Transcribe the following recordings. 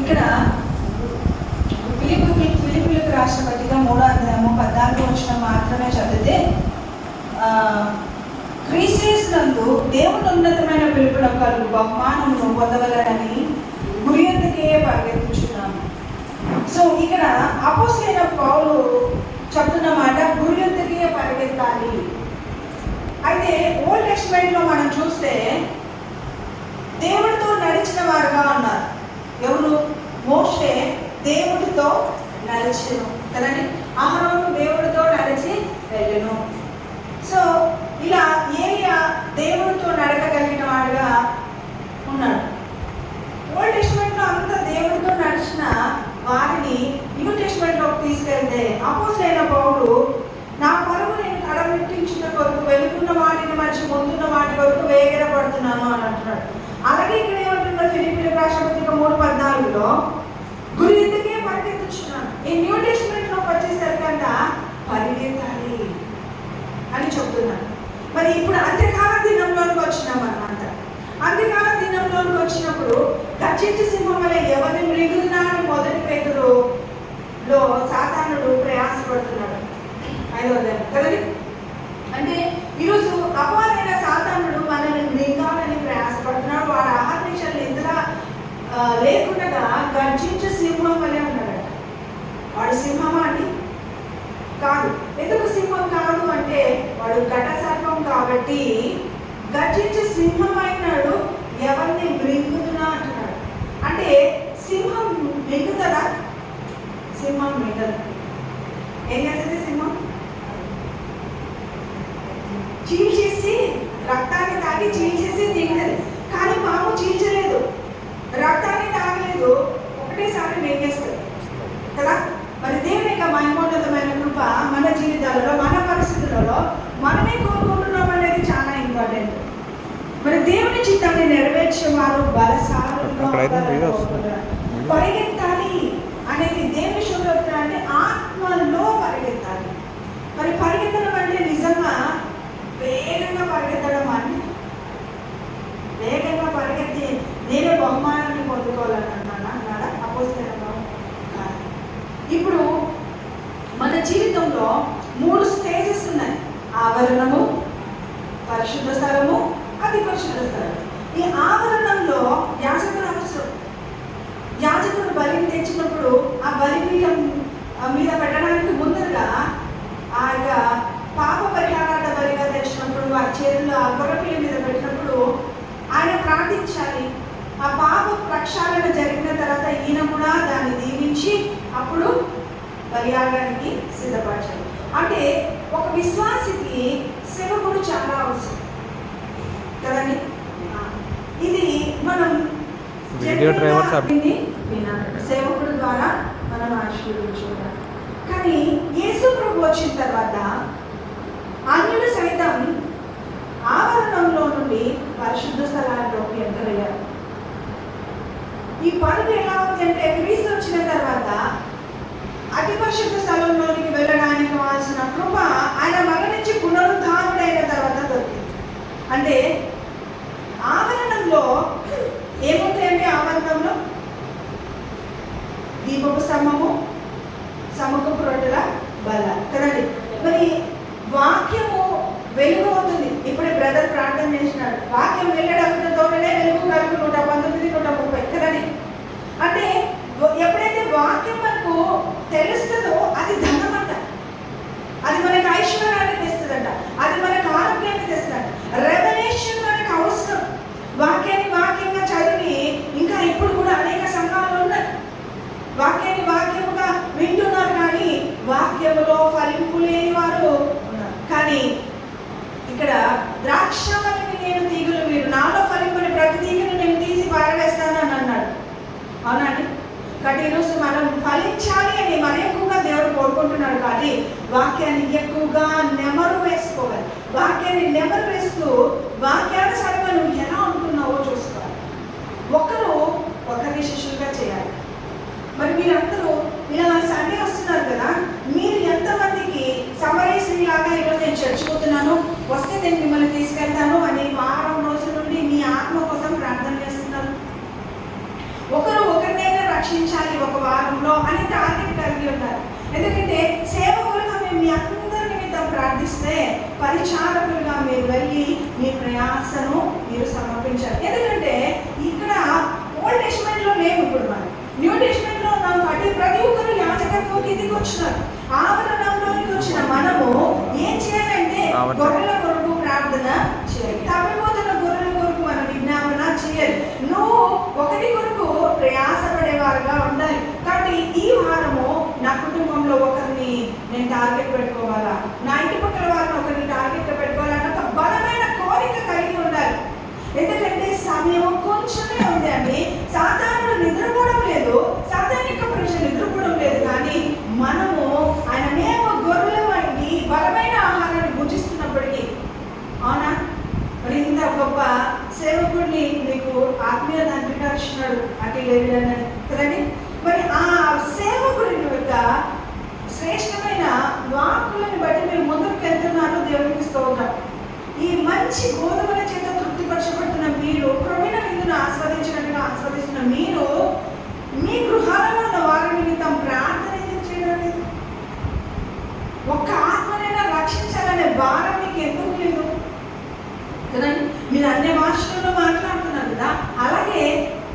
ఇక్కడ ఫిలిప్పీలకు రాష్ట్ర పత్రిక 3వ అధ్యాయము 14 మాత్రమే చదివితే, క్రీస్తునందు దేవుని ఉన్నతమైన పిలుపునకు బహుమానమును పొందవలనని గురియొద్దకే పరిగెత్తుచున్నాము. సో ఇక్కడ అపోస్తలుడైన పౌలు చెప్తున్న మాట, గురియొద్దకే పరిగెత్తాలి. అయితే ఓల్డ్ టెస్టమెంట్లో మనం చూస్తే దేవుడితో నడిచిన వారుగా ఉన్నారు. ఎవరు? మోషే దేవుడితో నడిచెను కదండి. అహరోను దేవుడితో నడిచి వెళ్ళెను. సో ఇలా ఏలియా దేవుడితో నడకగలిగిన వాడుగా ఉన్నాడు. ఓల్డ్ టెస్టమెంట్లో అంతా దేవుడితో నడిచిన వారిని న్యూ టెస్టమెంట్లోకి తీసుకెళ్తే అపోస్తలుడైన పౌలు, నా పరువు నేను కడముట్టించిన కొరకు వెనుకున్న వాటిని మర్చి ముందున్న వాటి వరకు వేగిరపడుతున్నాను అని అంటున్నాడు. అలాగే ఇక్కడ ఏమంటున్నారు? ఫిలిప్పీలకు రాష్ట్ర పత్రిక 3:14లో గురి ఎద్దుకే పరిగెత్తుచున్నాను. ఈ న్యూ టెస్టమెంట్లోకి వచ్చేసరికంతా పరిగెత్తాలి అని చెప్తున్నాను. మరి ఇప్పుడు అంత్యకాల దినంలోకి వచ్చినాం అన్నమాట. అంత్యకాల దినంలోకి వచ్చినప్పుడు గర్జించు సింహం వలె ఎవరిని మృగుదునా అని మొదటి పేతురులో సాతానుడు ప్రయాసపడుతున్నాడు. 5వ అధ్యాయం కదండి. అంటే ఈరోజు అపవాదైన సాతానుడు మనల్ని మృగాలని ప్రయాసపడుతున్నాడు. వాడు ఆహార్నిషాలు ఇంతగా లేకుండా గర్జించే సింహం వలె ఉన్నాడట. వాడు సింహమా అండి? కాదు. ఎందుకు సింహం కాదు అంటే వాడు ఘట సర్పం కాబట్టి గర్జించే సింహం అయినాడు. ఎవరిని మృంగుతున్నా అంటున్నాడు. అంటే సింహం మింగుతుందా? సింహం మింగదు. ఏం చేస్తుంది సింహం? చీల్చేసి రక్తాన్ని తాగి చీల్చేసి దిగలేదు. కానీ పాము చీల్చలేదు, రక్తాన్ని తాగలేదు, ఒకటేసారి మింగేస్తుంది కదా. మరి దేవుని యొక్క మహిమోన్నతమైన కృప మన జీవితాలలో, మన పరిస్థితులలో మనమే కోరుకుంటున్నాం అనేది చాలా ఇంపార్టెంట్. మరి దేవుని చిత్తాన్ని నెరవేర్చే వారు బలశాలుగా పరిగెత్తాలి అనేది దేవుని శుభ్రత అంటే ఆత్మలో పరిగెత్తాలి. మరి పరిగెత్తడం అంటే నిజంగా వేగంగా పరిగెత్తడం అని, వేగంగా పరిగెత్తి నేనే బహుమానాన్ని పొందుకోవాలని అన్నాడా అపోస్తలుడైన పౌలు? ఇప్పుడు మన జీవితంలో 3 స్టేజెస్ ఉన్నాయి. ఆవరణము, పరిశుద్ధ స్థలము, అతి పరిశుద్ధ స్థలం. ఈ ఆవరణంలో యాజకుడు అవసరం. యాజకుడు బలిని తెచ్చినప్పుడు ఆ బలిపీఠం మీద పెట్టడానికి ముందరగా ఆ యొక్క పాప పరిహారార్థ బలిగా తెచ్చినప్పుడు వారి చేతుల్లో ఆ గొర్రెపిల్ల మీద పెట్టినప్పుడు ఆయన ప్రార్థించాలి. ఆ పాప ప్రక్షాళన జరిగిన తర్వాత ఈయన కూడా దాన్ని దీవించి అప్పుడు బలియాగానికి సిద్ధపరచాలి. అంటే ఒక విశ్వాసికి సేవకుడు చాలా అవసరం కదండి. ఇది మనం సేవకుడు ద్వారా మనం ఆశీర్వదించుకుంటాం. కానీ యేసు ప్రభు వచ్చిన తర్వాత అన్యులు సైతం ఆవరణంలో నుండి పరిశుద్ధ స్థలాల్లోకి ఎంటర్ అయ్యారు. ఈ పరుగు ఎలా ఉంది అంటే క్రీస్తు వచ్చిన తర్వాత అతి పరిశుద్ధ స్థలంలోనికి వెళ్ళడానికి కావాల్సిన కృప ఆయన మరణించి పునరుద్ధారుడైన తర్వాత దొరికింది. అంటే ఆవరణంలో ఏముంటాయంటే, ఆవరణంలో దీపపు స్తంభము, సముఖపు రొట్టెల బల్ల కదండి. మరి వాక్యము వెలుగు అవుతుంది. ఇప్పుడే బ్రదర్ ప్రార్థన చేసినాడు, వాక్యం వెళ్ళడంతోనే వెలుగు కలుగు 119, 130 కదండి. అంటే ఎప్పుడైతే వాక్యం మనకు తెలుస్తుందో అది ధనమంట, అది మనకు ఐశ్వర్యాన్ని తెస్తుందంట, అది మనకు ఆరోగ్యాన్ని తెస్తుందంట. రెవల్యూషన్ మనకు అవసరం. వాక్యంగా చదివి ఇంకా ఇప్పుడు కూడా అనేక సంఘాలు ఉన్నాయి, వాక్యముగా వింటున్నారు, కానీ వాక్యములో ఫలింపు లేని వారు ఉన్నారు. కానీ ఇక్కడ ద్రాక్షవల్లిని నేను తీగలు మీరు, నాలో ఫలింపుని ప్రతి తీగను నేను తీసి పారవేస్తానని అన్నాడు. అవునండి. కాబట్టి ఈరోజు మనం ఫలించాలి అని మరి ఎక్కువగా దేవుడు కోరుకుంటున్నాడు. కానీ వాక్యాన్ని ఎక్కువగా నెమరు వేసుకోవాలి. వాక్యాన్ని నెమరు వేస్తూ వాక్యానుసారంగా నువ్వు ఎలా ఉంటున్నావో చూసుకోవాలి. ఒకరిని శిష్యులుగా చేయాలి. మరి మీరందరూ ఇలా సండే వస్తున్నారు కదా, మీరు ఎంతమందికి సమరేశ్వరి లాగా ఈరోజు నేను చర్చిపోతున్నాను, వస్తే నేను మిమ్మల్ని తీసుకెళ్తాను అని వారం రోజుల నుండి మీ ఆత్మ కోసం ప్రార్థన చేస్తున్నారు. ఒకరు ఒకరినైనా రక్షించాలి ఒక వారంలో అని టార్గెట్ కలిగి ఉన్నారు. ఎందుకంటే సేవకులుగా మేము మీ అందరి నిమిత్తం ప్రార్థిస్తే పరిచారకులుగా మీరు వెళ్ళి మీ ప్రయాసను మీరు సమర్పించాలి. ఎందుకంటే ఇక్కడ ఓల్డ్ టెస్టమెంట్లో లేము, ఇప్పుడు మనం న్యూ టెస్టమెంట్లో ఉన్నాం కాబట్టి ప్రతి ఒక్కరు యాజకత్వం కిందికి వచ్చినారు. ఆవరణంలోకి వచ్చిన మనము ఏం చేయాలంటే గొర్రెల కొరకు ప్రార్థన చేయాలి, తప్పిపోతున్న గొర్రెల కొరకు మనం విజ్ఞాపన చేయాలి. నువ్వు ఒకటి కొరకు ప్రయాసపడేవారుగా ఉండాలి. కాబట్టి ఈ వారము నా కుటుంబంలో ఒకరిని నేను టార్గెట్ పెట్టుకోవాలా, నా ఇంటి పక్కల వారిని ఒకరిని టార్గెట్ పెట్టుకోవాలన్న ఒక బలమైన కోరిక కలిగి ఉండాలి. ఎందుకంటే సమయం కొంచెమే ఉంది అండి. సాధారణ నిద్రపోవడం లేదు, సాధారణ ప్రజలు నిద్రపోవడం లేదు, కానీ మనము ఆయన మేము గొర్రెల వంటి బలమైన ఆహారాన్ని భుజిస్తున్నప్పటికీ, అవునా, మరి ఇంత గొప్ప సేవకుడిని మీకు ఆత్మీయ తండ్రిగా ఇచ్చినాడు అటు లేదు కదండి. మరి ఆ సేవకుడి యొక్క శ్రేష్టమైన వాక్కులను బట్టి మీరు ముందుకు వెళ్తున్నారు. దేవునికి స్తోత్రం. ఈ మంచి గోధుమల చేత తృప్తిపరచబడుతున్న మీరు, క్రొమ్మిన విందును ఆస్వాదించినట్టుగా ఆస్వాదిస్తున్న మీరు, మీ గృహాలలో ఉన్న వారి నిమిత్తం ప్రార్థన ఎందుకు చేయడం లేదు? ఒక్క ఆత్మనైనా రక్షించాలనే భారం మీకు ఎందుకు లేదు కదండి. మీరు అన్ని భాషలలో మాట్లాడుతున్నారు కదా, అలాగే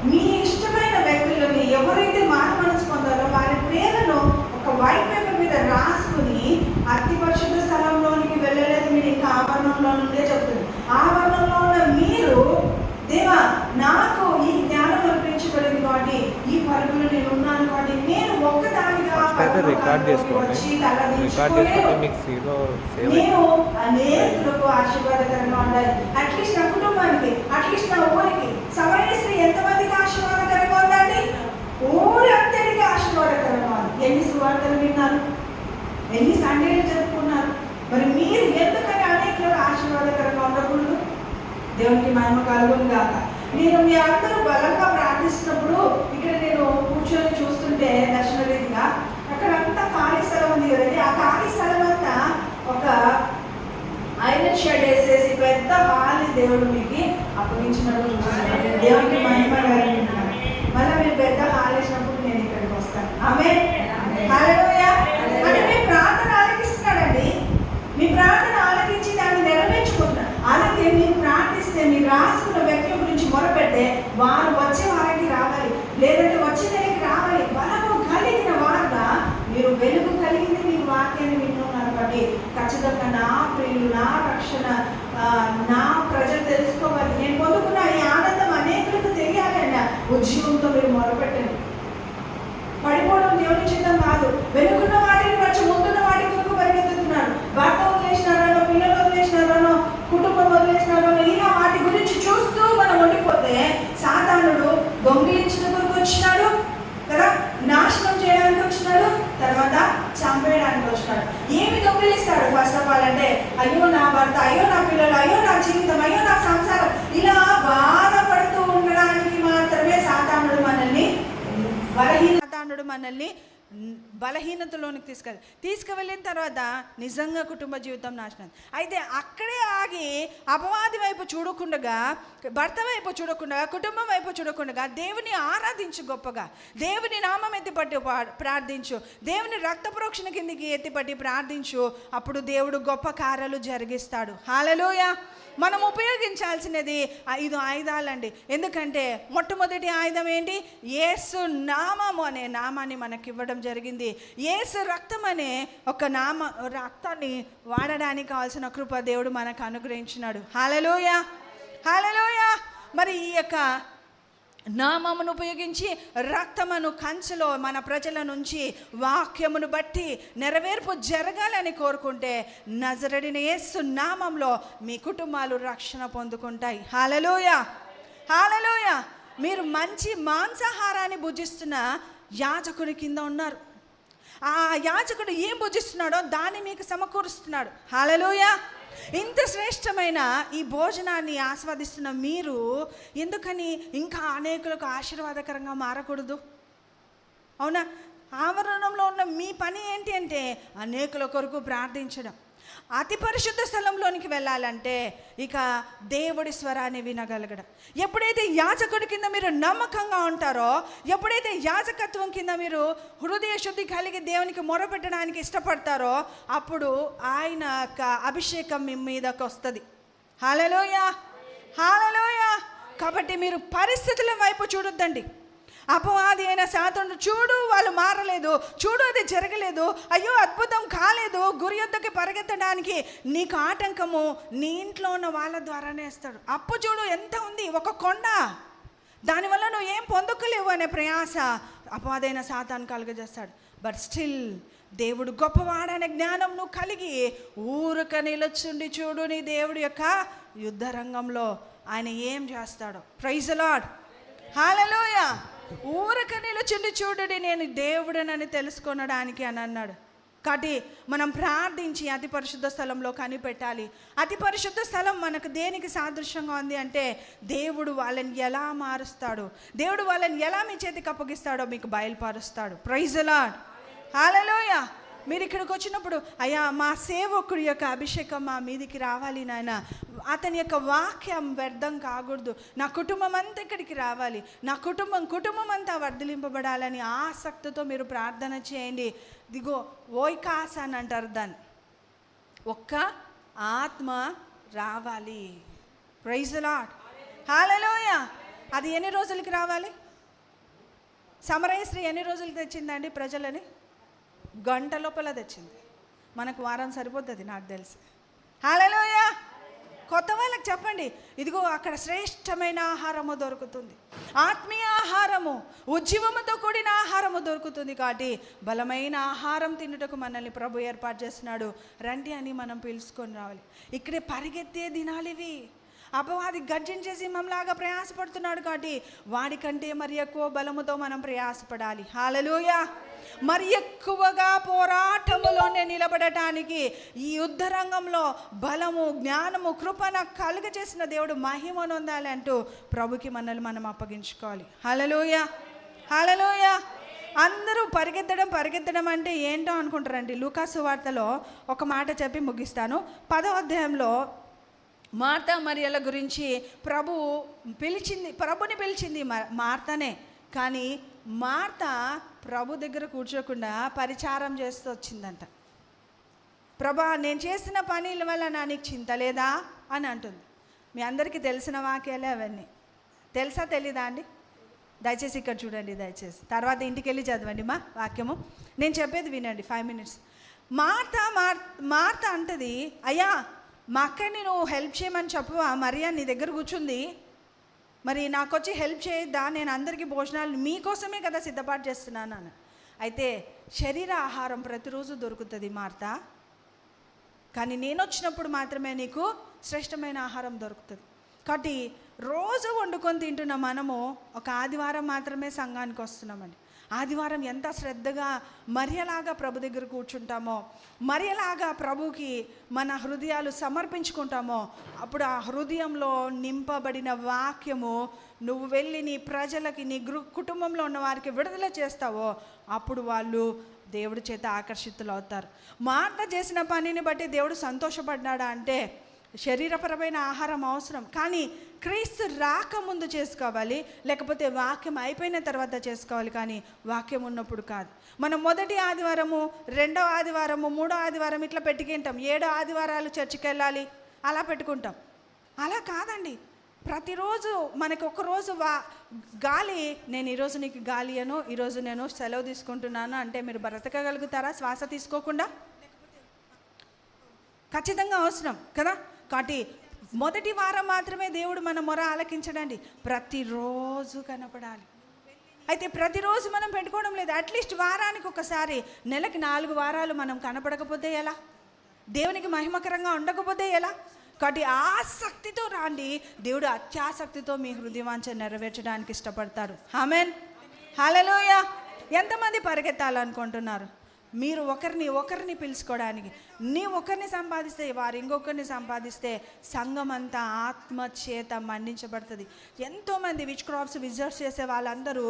మీ ఇష్టమైన వ్యక్తులని ఎవరైతే మారు మనసు పొందారో వారి పేర్లను ఒక వైట్ పేపర్ మీద రాసుకుని అతి పరిశుద్ధ స్థలంలోనికి వెళ్ళలేదు, మీరు ఇంకా ఆవరణంలో నుండే చెప్తుంది. ఆవరణంలో ఉన్న మీరు, దేవా నాకు ఈ జ్ఞానం అనిపించబడింది కాబట్టి ఈ పరుగులు నేను ఉన్నాను కాబట్టి నేను ఒక్కదానిగా వచ్చి నేను అనేకులకు ఆశీర్వాదకరంగా ఉండాలి. అట్లీస్ట్ నా కుటుంబానికి, అట్లీస్ట్ నా ఊరికి. సమయశ్రీ ఎంతమందికి ఆశీర్వాదకరంగా ఉందండి? ఊరి అంతటికి ఆశీర్వాదకరంగా ఉంది. ఎన్ని సువార్తలు విన్నారు, ఎన్ని సండేలు జరుపుకున్నారు. మరి మీరు ఎందుకని అనేకులకు ఆశీర్వాదకరంగా ఉండకూడదు? దేవునికి మహిమ కలుగును గాక. నేను మీ అందరూ బలంగా ప్రార్థిస్తున్నప్పుడు ఇక్కడ నేను కూర్చొని చూస్తుంటే దర్శన రీతిగా అక్కడంతా ఖాళీ స్థలం ఉంది కదండి. ఆ ఖాళీ స్థలం అంతా ఒక ఐరన్ షెడ్ వేసేసి పెద్ద హాల్ దేవుడు మీకు అప్పగించినట్టు చూస్తున్నాను. దేవునికి మహిమ కలుగును. మళ్ళీ మీరు పెద్ద హాల్ వేసినప్పుడు నేను ఇక్కడికి వస్తాను. ఆమేన్. హల్లెలూయా. అంటే మీ ప్రార్థన ఆలకిస్తున్నాడండి. మీ ప్రార్థన ఆలకించి దాన్ని నెరవేర్చుకుంటున్నాడు. అలాగే మీరు ప్రార్థిస్తే మీరు రాసుకున్న వ్యక్తుల గురించి మొరపెడితే వారు వచ్చే వారికి రావాలి, లేదంటే వచ్చే నెలకి రావాలి. బలము కలిగిన వారుగా మీరు వెలుగు కలిగింది మీ వాక్యాన్ని వింటున్నారు కాబట్టి ఖచ్చితంగా నా ప్రియులు, నా రక్షణ, నా ప్రజలు తెలుసుకోవాలి. నేను పొందుకున్న ఈ ఆనందం అనేకులకు తెలియాలి అన్న ఉద్యమంతో మీరు మొరపెట్టండి. పడిపోవడం దేవుని చిత్తం కాదు. వెనుకున్న వాటిని వచ్చి ముందున్న వాటి కొరకు పరిగెత్తుతున్నారు. భర్త వదిలేసినారనో, పిల్లలు వదిలేసినారనో, కుటుంబం వదిలేసినారనో, ఇలా వాటి గురించి చూస్తూ మనం ఉండిపోతే సాతానుడు దొంగిలించిన కొరకు వచ్చినాడు కదా, నాశనం చేయడానికి వచ్చినాడు, తర్వాత చంపేయడానికి వచ్చినాడు. ఏమి దొంగిలిస్తాడు? ఫస్ట్ ఆఫ్ ఆల్ అంటే అయ్యో నా భర్త, అయ్యో నా పిల్లలు, అయ్యో నా జీవితం, అయ్యో నా సంసారం, ఇలా బాధపడుతూ ఉండడానికి మాత్రమే సాతానుడు మనల్ని బలహీనతలోనికి తీసుకువెళ్ళిన తర్వాత నిజంగా కుటుంబ జీవితం నాశనం. అయితే అక్కడే ఆగి అపవాది వైపు చూడకుండా, భర్త వైపు చూడకుండా, కుటుంబం వైపు చూడకుండా దేవుని ఆరాధించు, గొప్పగా దేవుని నామం ఎత్తిపట్టి ప్రార్థించు, దేవుని రక్త ప్రోక్షణ కిందికి ఎత్తిపట్టి ప్రార్థించు. అప్పుడు దేవుడు గొప్ప కార్యాలు జరిగిస్తాడు. హల్లెలూయా. మనం ఉపయోగించాల్సినది 5 ఆయుధాలండి. ఎందుకంటే మొట్టమొదటి ఆయుధం ఏంటి? యేసు నామము అనే నామాన్ని మనకి ఇవ్వడం జరిగింది. యేసు రక్తం అనే ఒక రక్తాన్ని వాడడానికి కావాల్సిన కృప దేవుడు మనకు అనుగ్రహించినాడు. హల్లెలూయా, హల్లెలూయా. మరి ఈ యొక్క నామమును ఉపయోగించి రక్తమును కంచెలో మన ప్రజల నుంచి వాక్యమును బట్టి నెరవేర్పు జరగాలని కోరుకుంటే నజరేయుడైన యేసు నామంలో మీ కుటుంబాలు రక్షణ పొందుకుంటాయి. హల్లెలూయా, హల్లెలూయా. మీరు మంచి మాంసాహారాన్ని భుజిస్తున్న యాజకుని కింద ఉన్నారు. ఆ యాజకుడు ఏం భుజిస్తున్నాడో దాన్ని మీకు సమకూరుస్తున్నాడు. హల్లెలూయా. ఇంత శ్రేష్టమైన ఈ భోజనాన్ని ఆస్వాదిస్తున్న మీరు ఎందుకని ఇంకా అనేకులకు ఆశీర్వాదకరంగా మారకూడదు? అవునా? ఆవరణంలో ఉన్న మీ పని ఏంటి అంటే అనేకుల కొరకు ప్రార్థించడం, అతి పరిశుద్ధ స్థలంలోనికి వెళ్ళాలంటే ఇక దేవుడి స్వరాన్ని వినగలగడం. ఎప్పుడైతే యాజకుడి కింద మీరు నమ్మకంగా ఉంటారో, ఎప్పుడైతే యాజకత్వం కింద మీరు హృదయ శుద్ధి కలిగి దేవునికి మొరపెట్టడానికి ఇష్టపడతారో, అప్పుడు ఆయన యొక్క అభిషేకం మీ మీదకి వస్తుంది. హల్లెలూయా, హల్లెలూయా. కాబట్టి మీరు పరిస్థితుల వైపు చూడొద్దండి. అపవాది అయిన సాతానుడు, చూడు వాళ్ళు మారలేదు, చూడు అది జరగలేదు, అయ్యో అద్భుతం కాలేదు, గురి యొద్దకి పరిగెత్తడానికి నీకు ఆటంకము నీ ఇంట్లో ఉన్న వాళ్ళ ద్వారానే ఇస్తాడు. అప్పు చూడు ఎంత ఉంది, ఒక కొండ, దానివల్ల నువ్వు ఏం పొందుకోలేవు అనే ప్రయాస అపవాదైన సాతాను కలుగజేస్తాడు. బట్ స్టిల్ దేవుడు గొప్పవాడనే జ్ఞానం నువ్వు కలిగి ఊరక నిలచుండి చూడు నీ దేవుడి యొక్క యుద్ధ రంగంలో ఆయన ఏం చేస్తాడో. ప్రైజ్ ది లార్డ్, హల్లెలూయా. ఊరక నిలుచుండి చూడుడి నేను దేవుడనని తెలుసుకొనడానికి అని అన్నాడు. కాబట్టి మనం ప్రార్థించి అతి పరిశుద్ధ స్థలంలో కనిపెట్టాలి. అతి పరిశుద్ధ స్థలం మనకు దేనికి సాదృశ్యంగా ఉంది అంటే, దేవుడు వాళ్ళని ఎలా మారుస్తాడో, దేవుడు వాళ్ళని ఎలా మీ చేతికి అప్పగిస్తాడో మీకు బయలుపరుస్తాడు. ప్రైజ్ ది లార్డ్, హల్లెలూయా. మీరు ఇక్కడికి వచ్చినప్పుడు, అయ్యా మా సేవకుడి యొక్క అభిషేకం మా మీదికి రావాలి నాయన, అతని యొక్క వాక్యం వ్యర్థం కాకూడదు, నా కుటుంబం అంతా ఇక్కడికి రావాలి, నా కుటుంబం అంతా వర్ధిలింపబడాలని ఆసక్తితో మీరు ప్రార్థన చేయండి. దిగో ఓయికాస్ అని అంటారు దాన్ని, ఒక్క ఆత్మ రావాలి. ప్రైజ్ ది లార్డ్, హల్లెలూయా. అది ఎన్ని రోజులకి రావాలి? సమరయశ్రీ ఎన్ని రోజులు తెచ్చిందండి ప్రజలని? గంట లోపల తెచ్చింది. మనకు వారం సరిపోతుంది నాకు తెలిసి. హల్లెలూయా. కొత్త వాళ్ళకి చెప్పండి, ఇదిగో అక్కడ శ్రేష్టమైన ఆహారము దొరుకుతుంది, ఆత్మీయ ఆహారము, ఉజ్జీవముతో కూడిన ఆహారము దొరుకుతుంది. కాబట్టి బలమైన ఆహారం తినుటకు మనల్ని ప్రభు ఏర్పాటు చేస్తున్నాడు, రండి అని మనం పిలుచుకొని రావాలి. ఇక్కడే పరిగెత్తే దినాలు ఇవి. అపవాది గర్జించే సింహంలాగా ప్రయాసపడుతున్నాడు, కాబట్టి వాడికంటే మరి ఎక్కువ బలముతో మనం ప్రయాసపడాలి. హల్లెలూయా. మరి ఎక్కువగా పోరాటములోనే నిలబడటానికి ఈ యుద్ధ రంగంలో బలము, జ్ఞానము, కృపను కలుగజేసిన దేవుడు మహిమను పొందాలి అంటూ ప్రభుకి మనల్ని మనం అప్పగించుకోవాలి. హల్లెలూయా, హల్లెలూయా. అందరూ పరిగెత్తడం అంటే ఏంటో అనుకుంటారండి. లూకాసు వార్తలో ఒక మాట చెప్పి ముగిస్తాను. 10వ అధ్యాయంలో మార్తా మరియల గురించి ప్రభుని పిలిచింది మార్తనే. కానీ మార్త ప్రభు దగ్గర కూర్చోకుండా పరిచారం చేస్తూ వచ్చిందంట. ప్రభా నేను చేసిన పనుల వల్ల నా నీకు చింత లేదా అని అంటుంది. మీ అందరికీ తెలిసిన వాక్యాలే అవన్నీ. తెలుసా తెలీదా అండి? దయచేసి ఇక్కడ చూడండి, దయచేసి తర్వాత ఇంటికి వెళ్ళి చదవండి మా వాక్యము. నేను చెప్పేది వినండి, 5 minutes. మార్త అంటది, అయ్యా మా అక్కడిని నువ్వు హెల్ప్ చేయమని చెప్పవా, మరియా నీ దగ్గర కూర్చుంది, మరి నాకు వచ్చి హెల్ప్ చేయొద్దా, నేను అందరికీ భోజనాలు మీకోసమే కదా సిద్ధపాటు చేస్తున్నాను అని. అయితే శరీర ఆహారం ప్రతిరోజు దొరుకుతుంది మార్త, కానీ నేను వచ్చినప్పుడు మాత్రమే నీకు శ్రేష్టమైన ఆహారం దొరుకుతుంది. కాబట్టి రోజు వండుకొని తింటున్న మనము ఒక ఆదివారం మాత్రమే సంఘానికి వస్తున్నామండి. ఆదివారం ఎంత శ్రద్ధగా మరియలాగా ప్రభు దగ్గర కూర్చుంటామో, మరియలాగా ప్రభుకి మన హృదయాలు సమర్పించుకుంటామో, అప్పుడు ఆ హృదయంలో నింపబడిన వాక్యము నువ్వు వెళ్ళి నీ ప్రజలకి, నీ కుటుంబంలో ఉన్న వారికి విడుదల చేస్తావో, అప్పుడు వాళ్ళు దేవుడి చేత ఆకర్షితులు అవుతారు. మార్త చేసిన పనిని బట్టి దేవుడు సంతోషపడ్డాడా అంటే, శరీరపరమైన ఆహారం అవసరం, కానీ క్రీస్తు రాకముందు చేసుకోవాలి, లేకపోతే వాక్యం అయిపోయిన తర్వాత చేసుకోవాలి, కానీ వాక్యం ఉన్నప్పుడు కాదు. మనం మొదటి ఆదివారము, 2వ ఆదివారము, 3వ ఆదివారం ఇట్లా పెట్టుకుంటాం. 7 ఆదివారాలు చర్చికి వెళ్ళాలి అలా పెట్టుకుంటాం. అలా కాదండి. ప్రతిరోజు మనకు ఒకరోజు గాలి, నేను ఈరోజు నీకు గాలి అను, ఈరోజు నేను సెలవు తీసుకుంటున్నాను అంటే మీరు బ్రతకగలుగుతారా శ్వాస తీసుకోకుండా? ఖచ్చితంగా అవసరం కదా. కాబట్టి మొదటి వారం మాత్రమే దేవుడు మన మొర ఆలకించడండి, ప్రతిరోజు కనపడాలి. అయితే ప్రతిరోజు మనం పెట్టుకోవడం లేదు. అట్లీస్ట్ వారానికి ఒకసారి, నెలకి 4 వారాలు మనం కనపడకపోతే ఎలా? దేవునికి మహిమకరంగా ఉండకపోతే ఎలా? కాబట్టి ఆసక్తితో రాండి, దేవుడు అత్యాసక్తితో మీ హృదయవాంఛ నెరవేర్చడానికి ఇష్టపడతారు. ఆమేన్, హల్లెలూయా. ఎంతమంది పరిగెత్తాలనుకుంటున్నారు? మీరు ఒకరిని పిలుచుకోవడానికి, నీ ఒకరిని సంపాదిస్తే వారు ఇంకొకరిని సంపాదిస్తే సంఘం అంతా ఆత్మ చేత మన్నించబడుతుంది. ఎంతోమంది విచ్ క్రాప్స్ విజర్స్ చేసే వాళ్ళందరూ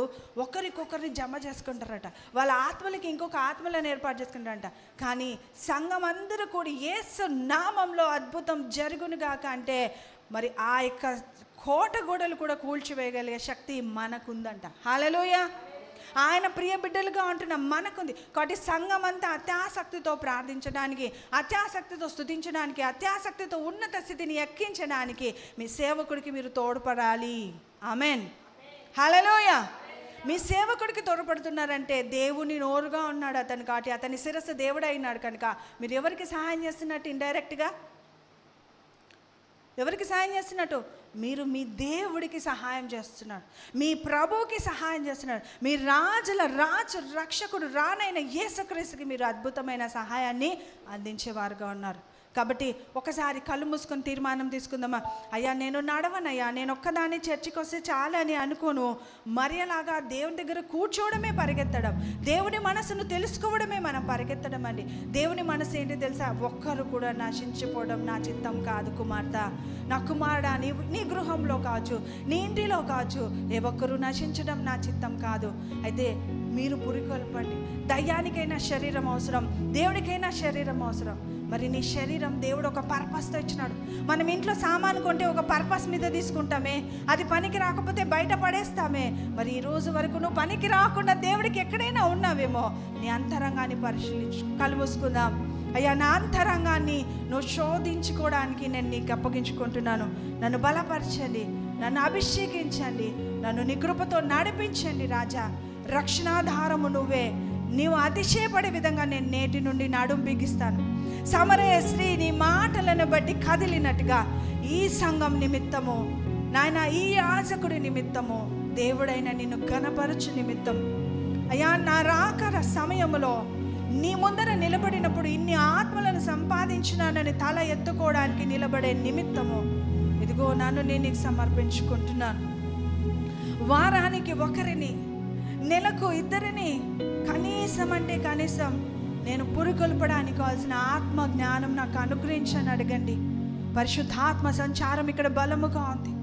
ఒకరికొకరిని జమ చేసుకుంటారట, వాళ్ళ ఆత్మలకి ఇంకొక ఆత్మలను ఏర్పాటు చేసుకుంటారట. కానీ సంఘం అందరూ కూడా యేసు నామంలో అద్భుతం జరుగునుగాక అంటే మరి ఆ యొక్క కోట గోడలు కూడా కూల్చివేయగలిగే శక్తి మనకుందంట. హల్లెలూయా. ఆయన ప్రియ బిడ్డలుగా ఉంటున్న మనకుంది. కాబట్టి సంఘం అంతా అత్యాసక్తితో ప్రార్థించడానికి, అత్యాసక్తితో స్తుతించడానికి, అత్యాసక్తితో ఉన్నత స్థితిని ఎక్కించడానికి మీ సేవకుడికి మీరు తోడ్పడాలి. ఆమెన్. హల్లెలూయా. మీ సేవకుడికి తోడ్పడుతున్నారంటే దేవుని నోరుగా ఉన్నాడు అతను, కాబట్టి అతని శిరస్సు దేవుడు అయినాడు కనుక మీరు ఎవరికి సహాయం చేస్తున్నట్టు? ఇండైరెక్ట్గా ఎవరికి సహాయం చేస్తున్నట్టు? మీరు మీ దేవుడికి సహాయం చేస్తున్నారు, మీ ప్రభువుకి సహాయం చేస్తున్నారు. మీ రాజు రక్షకుడు రానైన యేసుక్రీస్తుకి మీరు అద్భుతమైన సహాయాన్ని అందించేవారుగా ఉన్నారు. కాబట్టి ఒకసారి కళ్ళు మూసుకొని తీర్మానం తీసుకుందామా? అయ్యా నేను నడవనయ్యా, నేను ఒక్కదాన్ని చర్చికి వస్తే చాలని అనుకోను. మరియలాగా దేవుని దగ్గర కూర్చోవడమే పరిగెత్తడం, దేవుని మనసును తెలుసుకోవడమే మనం పరిగెత్తడం అండి. దేవుని మనసు ఏంటి తెలుసా? ఒక్కరు కూడా నశించిపోవడం నా చిత్తం కాదు కుమార్తె, నా కుమారుడా నీ గృహంలో కావచ్చు, నీ ఇంటిలో కావచ్చు, ఏ ఒక్కరు నశించడం నా చిత్తం కాదు. అయితే మీరు పురికొల్పండి. దయ్యానికైనా శరీరం అవసరం, దేవుడికైనా శరీరం అవసరం. మరి నీ శరీరం దేవుడు ఒక పర్పస్తో ఇచ్చినాడు. మనం ఇంట్లో సామాను కొంటే ఒక పర్పస్ మీద తీసుకుంటామే, అది పనికి రాకపోతే బయట పడేస్తామే. మరి ఈ రోజు వరకు నువ్వు పనికి రాకుండా దేవుడికి ఎక్కడైనా ఉన్నావేమో, నీ అంతరంగాన్ని పరిశీలించు. కళ్ళు మూసుకుందాం. అయ్యా నా అంతరంగాన్ని నువ్వు శోధించుకోవడానికి నేను నీకు అప్పగించుకుంటున్నాను. నన్ను బలపరచండి, నన్ను అభిషేకించండి, నన్ను నీ కృపతో నడిపించండి రాజా. రక్షణాధారము నువ్వే. నీవు అతిశయపడే విధంగా నేను నేటి నుండి నడుం బిగిస్తాను. సమరయ స్త్రీ నీ మాటలను బట్టి కదిలినట్టుగా ఈ సంఘం నిమిత్తము నాయన, ఈ యాజకుడి నిమిత్తము, దేవుడైన నిన్ను ఘనపరచు నిమిత్తం అయ్యా, నా రాకడ సమయంలో నీ ముందర నిలబడినప్పుడు ఇన్ని ఆత్మలను సంపాదించినానని తల ఎత్తుకోవడానికి నిలబడే నిమిత్తము ఇదిగో నన్ను నేను నీకు సమర్పించుకుంటున్నాను. వారానికి ఒకరిని, నెలకు ఇద్దరిని, కనీసం అంటే కనీసం నేను పురికొల్పడానికి కావాల్సిన ఆత్మ జ్ఞానం నాకు అనుగ్రహించని అడగండి. పరిశుద్ధాత్మ సంచారం ఇక్కడ బలముగా ఉంది.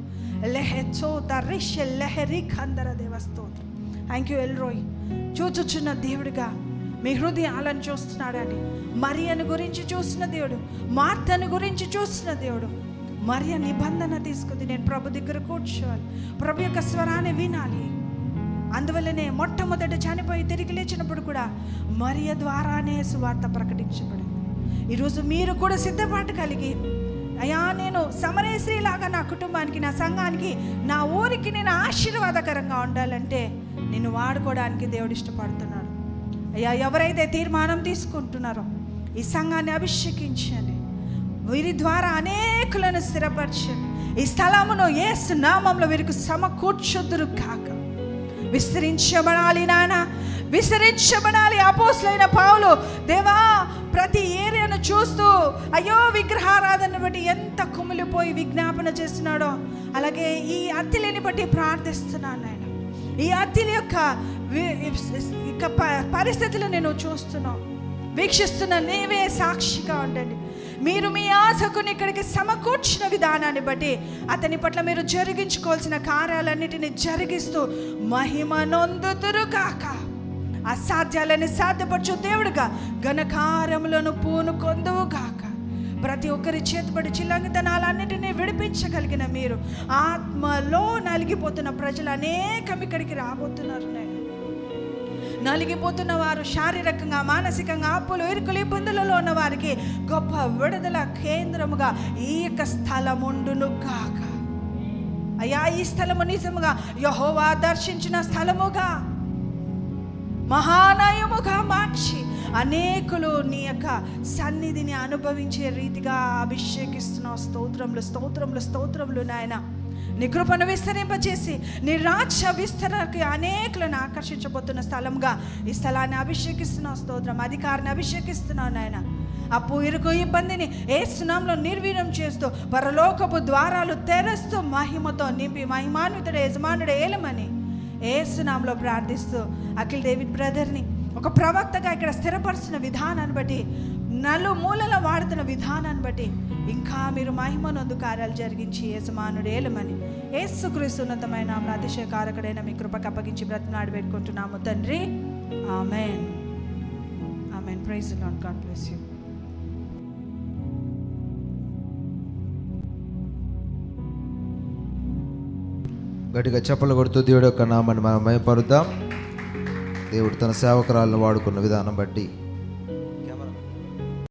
Thank you ఎల్రోయ్. చూచుచున్న దేవుడిగా మీ హృదయాలను చూస్తున్నాడండి. మరియను గురించి చూస్తున్న దేవుడు, మార్తను గురించి చూస్తున్న దేవుడు. మరియ నిబంధన తీసుకుంది, నేను ప్రభు దగ్గర కూర్చోవాలి, ప్రభు యొక్క స్వరాన్ని వినాలి. అందువల్లనే మొట్టమొదట చనిపోయి తిరిగి లేచినప్పుడు కూడా మరియ ద్వారానే సువార్త ప్రకటించబడింది. ఈరోజు మీరు కూడా సిద్ధపాటు కలిగి, అయ్యా నేను సమరయ స్త్రీలాగా నా కుటుంబానికి, నా సంఘానికి, నా ఊరికి నేను ఆశీర్వాదకరంగా ఉండాలంటే నిన్ను వాడుకోవడానికి దేవుడు ఇష్టపడుతున్నాడు. అయ్యా ఎవరైతే తీర్మానం తీసుకుంటున్నారో ఈ సంఘాన్ని అభిషేకించండి, వీరి ద్వారా అనేకులను స్థిరపరచండి. ఈ స్థలమును యేసు నామములో వీరికి సమకూర్చుదురు కాక. విస్తరించబడాలి నాయన, విస్తరించబడాలి. అపోస్తలుడైన పౌలు దేవా ప్రతి ఏరియాను చూస్తూ అయ్యో విగ్రహారాధన బట్టి ఎంత కుమిలిపోయి విజ్ఞాపన చేస్తున్నాడో, అలాగే ఈ అత్తిలిని బట్టి ప్రార్థిస్తున్నాను నాయన. ఈ అత్తిలి యొక్క పరిస్థితులు నేను చూస్తున్నాను, వీక్షిస్తున్న నీవే సాక్షిగా ఉండండి. మీరు మీ యాజకుని ఇక్కడికి సమకూర్చిన విధానాన్ని బట్టి అతని పట్ల మీరు జరిగించుకోవాల్సిన కార్యాలన్నిటిని జరిగిస్తూ మహిమ నొందుతురు కాక. అసాధ్యాలని సాధ్యపరచు దేవుడుగా ఘనకార్యములను పూనుకొందువు గాక. ప్రతి ఒక్కరి చేతిపడి చిల్లంగితనాలన్నిటినీ విడిపించగలిగిన మీరు ఆత్మలో నలిగిపోతున్న ప్రజలు అనేకం ఇక్కడికి రాబోతున్నారు. నేను నలిగిపోతున్న వారు శారీరకంగా, మానసికంగా, అప్పులు, ఇరుకులు, ఇబ్బందులలో ఉన్న వారికి గొప్ప విడుదల కేంద్రముగా ఈ యొక్క స్థలముండును గాక. అయ్యా ఈ స్థలము నిజముగా యెహోవా దర్శించిన స్థలముగా, మహానయముగా మార్చి అనేకులు నీ యొక్క సన్నిధిని అనుభవించే రీతిగా అభిషేకిస్తున్నావు. స్తోత్రములు, స్తోత్రములు, స్తోత్రములు నాయన. నీ కృపను విస్తరింపచేసి నీ రాజ్య విస్తరణకి అనేకులను ఆకర్షించబోతున్న స్థలంగా ఈ స్థలాన్ని అభిషేకిస్తున్నావు. స్తోత్రం. అధికారిని అభిషేకిస్తున్నావు నాయన. అప్పు, ఇరుకు, ఇబ్బందిని యేసు నామములో నిర్వీర్యం చేస్తూ పరలోకపు ద్వారాలు తెరుస్తూ మహిమతో నింపి మహిమాన్వితుడు యజమానుడు ఏలమని యేసు నామములో ప్రార్థిస్తూ అఖిల్ డేవిడ్ బ్రదర్ని, ఒక ప్రవక్తగా ఇక్కడ స్థిరపరుస్తున్న విధానాన్ని బట్టి, నలుమూలల వాడుతున్న విధానాన్ని బట్టి ఇంకా మీరు మహిమనందు కార్యాలు జరిగించి యజమానుడు ఏలమని యేసుక్రీస్తు ఉన్నతమైన నామమున అతిశయకారకుడైన మీ కృపకు అప్పగించి బ్రతిమలాడి పెట్టుకుంటున్నాము తండ్రి. Amen. Amen. Praise the Lord. God bless you. గట్టిగా చప్పలు కొడుతూ దేవుడి యొక్క నామాన్ని మనం మహిమపరుద్దాం. దేవుడు తన సేవకురాలను వాడుకున్న విధానం బట్టి